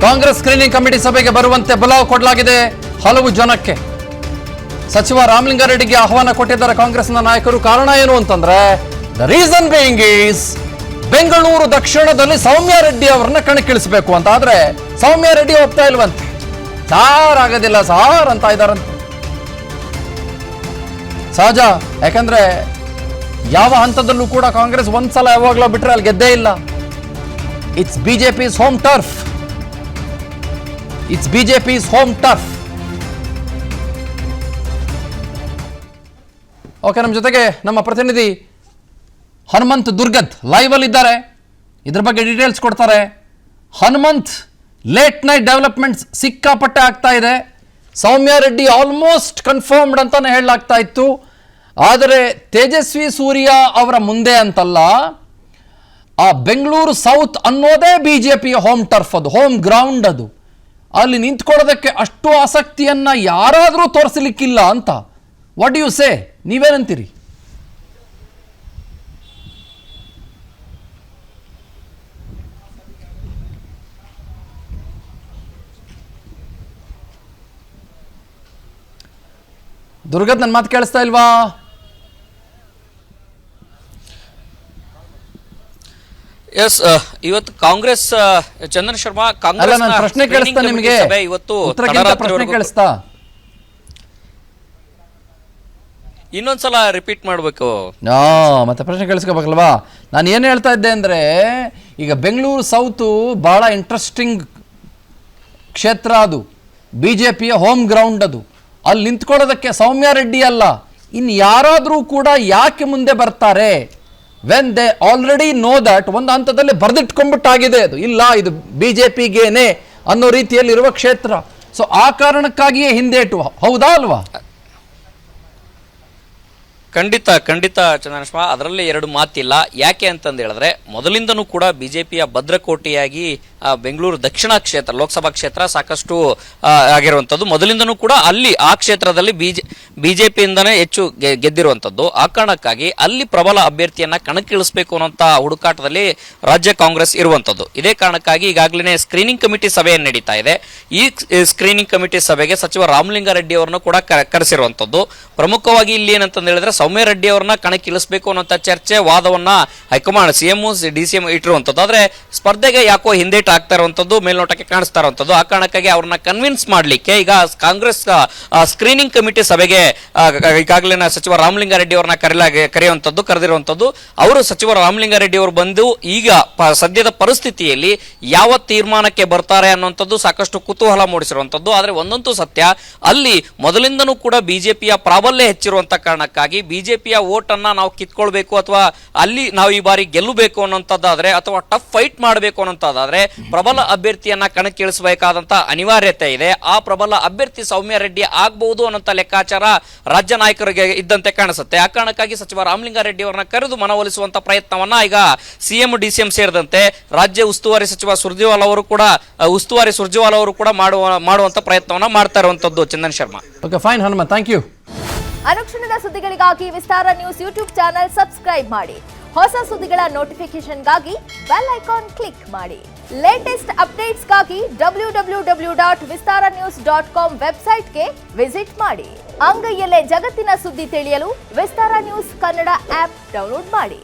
Congress screening committee ಸಭೆಗೆ ಬರುವಂತೆ ಬುಲಾವ್ ಕೊಡಲಾಗಿದೆ ಹಲವು ಜನಕ್ಕೆ. ಸಚಿವ ರಾಮಲಿಂಗಾರೆಡ್ಡಿಗೆ ಆಹ್ವಾನ ಕೊಟ್ಟಿದ್ದಾರೆ ಕಾಂಗ್ರೆಸ್ನ ನಾಯಕರು. ಕಾರಣ ಏನು ಅಂತಂದ್ರೆ the reason being is Bengaluru ದಕ್ಷಿಣದಲ್ಲಿ ಸೌಮ್ಯ ರೆಡ್ಡಿ ಅವರನ್ನ ಕಣಕ್ಕಿಳಿಸಬೇಕು ಅಂತ. ಆದ್ರೆ ಸೌಮ್ಯ ರೆಡ್ಡಿ ಹೋಗ್ತಾ ಇಲ್ವಂತೆ. ಸಾರ್ ಆಗೋದಿಲ್ಲ ಸಾರ್ ಅಂತ ಇದ್ದಾರಂತೆ. ಸಹಜ, ಯಾಕಂದ್ರೆ ಯಾವ ಹಂತದಲ್ಲೂ ಕೂಡ ಕಾಂಗ್ರೆಸ್ ಒಂದ್ಸಲ ಯಾವಾಗಲೂ ಬಿಟ್ರೆ ಅಲ್ಲಿ ಗೆದ್ದೇ ಇಲ್ಲ. It's BJP's home turf. It's BJP's home turf. Okay, ನಮ್ಮ ಜೊತೆಗೆ ನಮ್ಮ ಪ್ರತಿನಿಧಿ ಹನುಮಂತ್ ದುರ್ಗದ್ ಲೈವ್ ಅಲ್ಲಿ ಇದ್ದಾರೆ. ಇದ್ರ ಬಗ್ಗೆ ಡೀಟೇಲ್ಸ್ ಕೊಡ್ತಾರೆ. ಹನುಮಂತ್, ಲೇಟ್ ನೈಟ್ ಡೆವಲಪ್ಮೆಂಟ್ಸ್ ಸಿಕ್ಕಾಪಟ್ಟೆ ಆಗ್ತಾ ಇದೆ. ಸೌಮ್ಯ ರೆಡ್ಡಿ ಆಲ್ಮೋಸ್ಟ್ ಕನ್ಫರ್ಮ್ಡ್ ಅಂತಾನೆ ಹೇಳಲಾಗ್ತಾ ಇತ್ತು. ಆದರೆ ತೇಜಸ್ವಿ ಸೂರ್ಯ ಅವರ ಮುಂದೆ ಅಂತಲ್ಲ, ಆ ಬೆಂಗಳೂರು ಸೌತ್ ಅನ್ನೋದೇ ಬಿಜೆಪಿಯ ಹೋಮ್ ಟರ್ಫ್, ಅದು ಹೋಮ್ ಗ್ರೌಂಡ್. ಅದು ಅಲ್ಲಿ ನಿಂತ್ಕೊಳ್ಳೋದಕ್ಕೆ ಅಷ್ಟು ಆಸಕ್ತಿಯನ್ನ ಯಾರಾದರೂ ತೋರಿಸಲಿಕ್ಕಿಲ್ಲ ಅಂತ. What you say, ನೀವೇನಂತೀರಿ? ದುರ್ಗದ್, ನನ್ನ ಮಾತು ಕೇಳಿಸ್ತಾ ಇಲ್ವಾ? ಎಸ್, ಇವತ್ತು ಕಾಂಗ್ರೆಸ್ ಚಂದನ್ ಶರ್ಮಾ ಕಾಂಗ್ರೆಸ್ ಪ್ರಶ್ನೆ ಕೇಳಿಸ್ತಾ ನಿಮಗೆ? ಇವತ್ತು ಪ್ರಶ್ನೆ ಕೇಳಿಸ್ತಾ? ಇನ್ನೊಂದ್ಸಲ ರಿಪೀಟ್ ಮಾಡಬೇಕು. ಮತ್ತೆ ಪ್ರಶ್ನೆ ಕೇಳಿಸ್ಕೋಬೇಕಲ್ವಾ? ನಾನು ಏನು ಹೇಳ್ತಾ ಇದ್ದೆ ಅಂದ್ರೆ, ಈಗ ಬೆಂಗಳೂರು ಸೌತ್ ಬಹಳ ಇಂಟ್ರೆಸ್ಟಿಂಗ್ ಕ್ಷೇತ್ರ. ಅದು ಬಿಜೆಪಿಯ ಹೋಮ್ ಗ್ರೌಂಡ್. ಅದು ಅಲ್ಲಿ ನಿಂತ್ಕೊಳ್ಳೋದಕ್ಕೆ ಸೌಮ್ಯ ರೆಡ್ಡಿ ಅಲ್ಲ, ಇನ್ನು ಯಾರಾದರೂ ಕೂಡ ಯಾಕೆ ಮುಂದೆ ಬರ್ತಾರೆ? When they already no that, ಒಂದು ಹಂತದಲ್ಲಿ ಬರೆದಿಟ್ಕೊಂಡ್ಬಿಟ್ಟಾಗಿದೆ ಅದು, ಇಲ್ಲ ಇದು ಬಿಜೆಪಿಗೇನೆ ಅನ್ನೋ ರೀತಿಯಲ್ಲಿರುವ ಕ್ಷೇತ್ರ. ಸೊ ಆ ಕಾರಣಕ್ಕಾಗಿಯೇ ಹಿಂದೇಟು, ಹೌದಾ ಅಲ್ವಾ? ಖಂಡಿತ ಖಂಡಿತ ಚಂದನಶ್ಮ, ಅದರಲ್ಲಿ ಎರಡು ಮಾತಿಲ್ಲ. ಯಾಕೆ ಅಂತಂದು ಹೇಳಿದ್ರೆ, ಮೊದಲಿಂದನೂ ಕೂಡ ಬಿಜೆಪಿಯ ಭದ್ರಕೋಟೆಯಾಗಿ ಬೆಂಗಳೂರು ದಕ್ಷಿಣ ಕ್ಷೇತ್ರ, ಲೋಕಸಭಾ ಕ್ಷೇತ್ರ ಸಾಕಷ್ಟು ಆಗಿರುವಂಥದ್ದು. ಮೊದಲಿಂದನೂ ಕೂಡ ಅಲ್ಲಿ ಆ ಕ್ಷೇತ್ರದಲ್ಲಿ ಬಿಜೆಪಿಯಿಂದನೇ ಹೆಚ್ಚು ಗೆದ್ದಿರುವಂಥದ್ದು. ಆ ಕಾರಣಕ್ಕಾಗಿ ಅಲ್ಲಿ ಪ್ರಬಲ ಅಭ್ಯರ್ಥಿಯನ್ನ ಕಣಕ್ಕಿಳಿಸಬೇಕು ಅನ್ನೋಂಥ ಹುಡುಕಾಟದಲ್ಲಿ ರಾಜ್ಯ ಕಾಂಗ್ರೆಸ್ ಇರುವಂಥದ್ದು. ಇದೇ ಕಾರಣಕ್ಕಾಗಿ ಈಗಾಗಲೇ ಸ್ಕ್ರೀನಿಂಗ್ ಕಮಿಟಿ ಸಭೆಯನ್ನು ನಡೀತಾ ಇದೆ. ಈ ಸ್ಕ್ರೀನಿಂಗ್ ಕಮಿಟಿ ಸಭೆಗೆ ಸಚಿವ ರಾಮಲಿಂಗಾರೆಡ್ಡಿ ಅವರನ್ನು ಕೂಡ ಕರೆಸಿರುವಂಥದ್ದು. ಪ್ರಮುಖವಾಗಿ ಇಲ್ಲಿ ಏನಂತಂದು ಹೇಳಿದ್ರೆ, ಸೌಮ್ಯ ರೆಡ್ಡಿ ಅವರನ್ನ ಕಣಕ್ಕಿಳಿಸಬೇಕು ಅನ್ನೋಂಥ ಚರ್ಚೆ, ವಾದವನ್ನ ಹೈಕಮಾಂಡ್, ಸಿಎಂ ಡಿಸಿಎಂ ಇಟ್ಟಿರುವಂಥದ್ದು. ಆದ್ರೆ ಸ್ಪರ್ಧೆಗೆ ಯಾಕೋ ಹಿಂದೇಟು ಆಗ್ತಾ ಇರುವಂಥದ್ದು ಮೇಲ್ನೋಟಕ್ಕೆ ಕಾಣಿಸ್ತಾ ಇರುವಂಥದ್ದು. ಆ ಕಾರಣಕ್ಕಾಗಿ ಅವ್ರನ್ನ ಕನ್ವಿನ್ಸ್ ಮಾಡಲಿಕ್ಕೆ ಈಗ ಕಾಂಗ್ರೆಸ್ ಸ್ಕ್ರೀನಿಂಗ್ ಕಮಿಟಿ ಸಭೆಗೆ ಈಗಾಗಲೇ ಸಚಿವ ರಾಮಲಿಂಗಾರೆಡ್ಡಿ ಅವರನ್ನ ಕರೆದಿರುವಂಥದ್ದು. ಅವರು ಸಚಿವ ರಾಮಲಿಂಗಾರೆಡ್ಡಿ ಅವರು ಬಂದು ಈಗ ಸದ್ಯದ ಪರಿಸ್ಥಿತಿಯಲ್ಲಿ ಯಾವ ತೀರ್ಮಾನಕ್ಕೆ ಬರ್ತಾರೆ ಅನ್ನುವಂಥದ್ದು ಸಾಕಷ್ಟು ಕುತೂಹಲ ಮೂಡಿಸಿರುವಂಥದ್ದು. ಆದ್ರೆ ಒಂದಂತೂ ಸತ್ಯ, ಅಲ್ಲಿ ಮೊದಲಿಂದನೂ ಕೂಡ ಬಿಜೆಪಿಯ ಪ್ರಾಬಲ್ಯ ಹೆಚ್ಚಿರುವಂತ ಕಾರಣಕ್ಕಾಗಿ ಬಿಜೆಪಿಯ ವೋಟ್ ಅನ್ನ ನಾವು ಕಿತ್ಕೊಳ್ಬೇಕು ಅಥವಾ ಅಲ್ಲಿ ನಾವು ಈ ಬಾರಿ ಗೆಲ್ಲಬೇಕು ಅನ್ನೋಂಥದ್ದಾದ್ರೆ, ಅಥವಾ ಟಫ್ ಫೈಟ್ ಮಾಡಬೇಕು ಅನ್ನೋಂಥದ್ದಾದ್ರೆ ಪ್ರಬಲ ಅಭ್ಯರ್ಥಿಯನ್ನ ಕಣಕ್ಕಿಳಿಸಬೇಕಾದಂತ ಅನಿವಾರ್ಯತೆ ಇದೆ. ಆ ಪ್ರಬಲ ಅಭ್ಯರ್ಥಿ ಸೌಮ್ಯ ರೆಡ್ಡಿ ಆಗಬಹುದು ಅನ್ನೋಂಥ ಲೆಕ್ಕಾಚಾರ ರಾಜ್ಯ ನಾಯಕರಿಗೆ ಇದ್ದಂತೆ ಕಾಣಿಸುತ್ತೆ. ಆ ಕಾರಣಕ್ಕಾಗಿ ಸಚಿವ ರಾಮಲಿಂಗಾರೆಡ್ಡಿ ಅವರನ್ನ ಕರೆದು ಮನವೊಲಿಸುವಂತ ಪ್ರಯತ್ನವನ್ನ ಈಗ ಸಿಎಂ ಡಿಸಿಎಂ ಸೇರಿದಂತೆ ರಾಜ್ಯ ಉಸ್ತುವಾರಿ ಸಚಿವ ಸುರ್ಜೇವಾಲಾ ಅವರು ಕೂಡ ಮಾಡುವಂತ ಪ್ರಯತ್ನವನ್ನ ಮಾಡ್ತಾ ಇರುವಂತದ್ದು. Chandan Sharma. Okay, fine Hanuma, thank you. ಅನುಕ್ಷಣದ ಸುದ್ದಿಗಳಿಗಾಗಿ Vistara news YouTube channel subscribe ಮಾಡಿ. ಹೊಸ ಸುದ್ದಿಗಳ ನೋಟಿಫಿಕೇಶನ್ಗಾಗಿ ಬೆಲ್ ಐಕಾನ್ ಕ್ಲಿಕ್ ಮಾಡಿ. ಲೇಟೆಸ್ಟ್ ಅಪ್ಡೇಟ್ಸ್ಗಾಗಿ www.vistaranews.com ವೆಬ್ಸೈಟ್ಗೆ ವಿಸಿಟ್ ಮಾಡಿ. ಅಂಗೈಯಲ್ಲೇ ಜಗತ್ತಿನ ಸುದ್ದಿ ತಿಳಿಯಲು Vistara news Kannada app download ಮಾಡಿ.